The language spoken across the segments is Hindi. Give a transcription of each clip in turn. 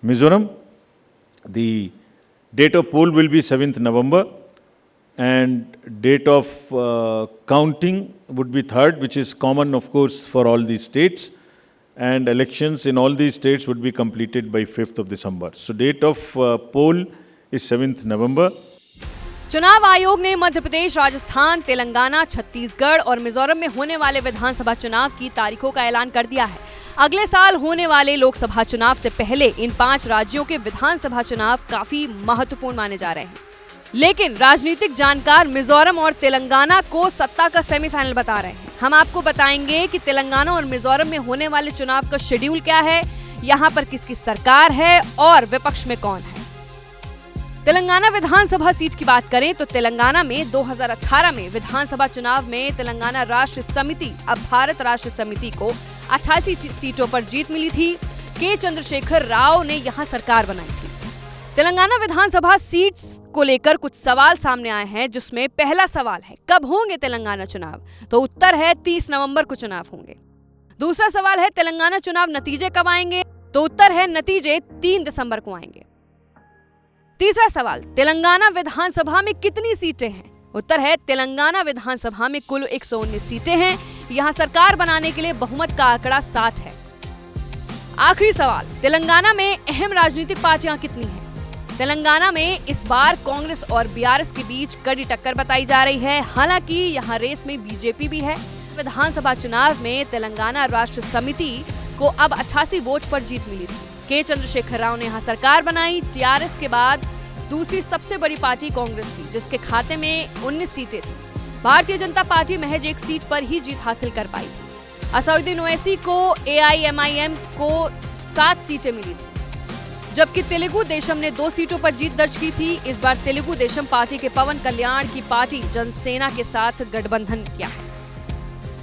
Mizoram, the date of poll will be 7th November and date of counting would be 3rd, which is common of course for all these states, and elections in all these states would be completed by 5th of December. So date of poll is 7th November. चुनाव आयोग ने मध्य प्रदेश, राजस्थान, तेलंगाना, छत्तीसगढ़ और मिजोरम में होने वाले विधानसभा चुनाव की तारीखों का ऐलान कर दिया है। अगले साल होने वाले लोकसभा चुनाव से पहले इन 5 राज्यों के विधानसभा चुनाव काफी महत्वपूर्ण माने जा रहे हैं। लेकिन राजनीतिक जानकार मिजोरम और तेलंगाना को सत्ता का सेमीफाइनल बता रहे हैं। हम आपको बताएंगे कि तेलंगाना और मिजोरम में होने वाले चुनाव का शेड्यूल क्या है, यहाँ पर किसकी सरकार है और विपक्ष में कौन है। तेलंगाना विधानसभा सीट की बात करें तो तेलंगाना में 2018 में विधानसभा चुनाव में तेलंगाना राष्ट्र समिति, अब भारत राष्ट्र समिति को 88 सीटों पर जीत मिली थी। के चंद्रशेखर राव ने यहां सरकार बनाई थी। तेलंगाना विधानसभा सीट्स को लेकर कुछ सवाल सामने आए हैं, जिसमें पहला सवाल है कब होंगे तेलंगाना चुनाव, तो उत्तर है 30 नवंबर को चुनाव होंगे। दूसरा सवाल है तेलंगाना चुनाव नतीजे कब आएंगे, तो उत्तर है नतीजे 3 दिसंबर को आएंगे। तीसरा सवाल, तेलंगाना विधानसभा में कितनी सीटें हैं, उत्तर है तेलंगाना विधानसभा में कुल 119 सीटें हैं। यहां सरकार बनाने के लिए बहुमत का आंकड़ा 60 है। आखिरी सवाल, तेलंगाना में अहम राजनीतिक पार्टियां कितनी हैं। तेलंगाना में इस बार कांग्रेस और बीआरएस के बीच कड़ी टक्कर बताई जा रही है। हालांकि यहां रेस में बीजेपी भी है। विधानसभा चुनाव में तेलंगाना राष्ट्र समिति को अब 88 वोट पर जीत मिली थी। के चंद्रशेखर राव ने यहां सरकार बनाई। टीआरएस के बाद दूसरी सबसे बड़ी पार्टी कांग्रेस थी, जिसके खाते में 19 सीटें थी। भारतीय जनता पार्टी महज 1 सीट पर ही जीत हासिल कर पाई थी। असदुद्दीन ओवैसी को एआईएमआईएम को 7 सीटें मिली थी, जबकि तेलुगु देशम ने 2 सीटों पर जीत दर्ज की थी। इस बार तेलुगु देशम पार्टी के पवन कल्याण की पार्टी जनसेना के साथ गठबंधन किया है।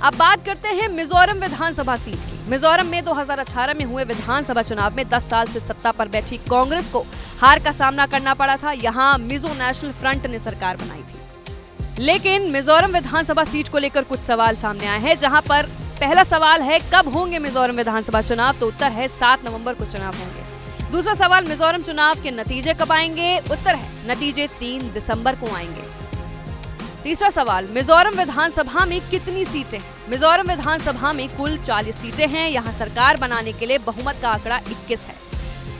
अब बात करते हैं मिजोरम विधानसभा सीट की। मिजोरम में 2018 में हुए विधानसभा चुनाव में 10 साल से सत्ता पर बैठी कांग्रेस को हार का सामना करना पड़ा था। यहां मिजो नेशनल फ्रंट ने सरकार बनाई थी। लेकिन मिजोरम विधानसभा सीट को लेकर कुछ सवाल सामने आए हैं, जहां पर पहला सवाल है कब होंगे मिजोरम विधानसभा चुनाव, तो उत्तर है 7 नवंबर को चुनाव होंगे। दूसरा सवाल, मिजोरम चुनाव के नतीजे कब आएंगे, उत्तर है नतीजे 3 दिसंबर को आएंगे। तीसरा सवाल, मिजोरम विधानसभा में कितनी सीटें हैं। मिजोरम विधानसभा में कुल 40 सीटें हैं। यहां सरकार बनाने के लिए बहुमत का आंकड़ा 21 है।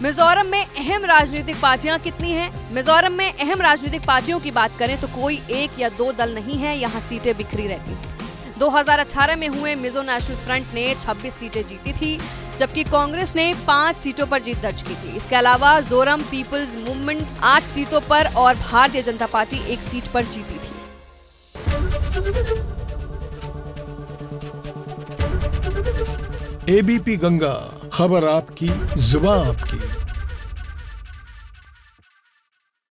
मिजोरम में अहम राजनीतिक पार्टियां कितनी हैं। मिजोरम में अहम राजनीतिक पार्टियों की बात करें तो कोई 1 या 2 दल नहीं है, यहां सीटें बिखरी रहती हैं। 2018 में हुए मिजो नेशनल फ्रंट ने 26 सीटें जीती थी, जबकि कांग्रेस ने 5 सीटों पर जीत दर्ज की थी। इसके अलावा जोरम पीपल्स मूवमेंट 8 सीटों पर और भारतीय जनता पार्टी 1 सीट पर जीती थी। एबीपी गंगा, खबर आपकी, जुबान आपकी।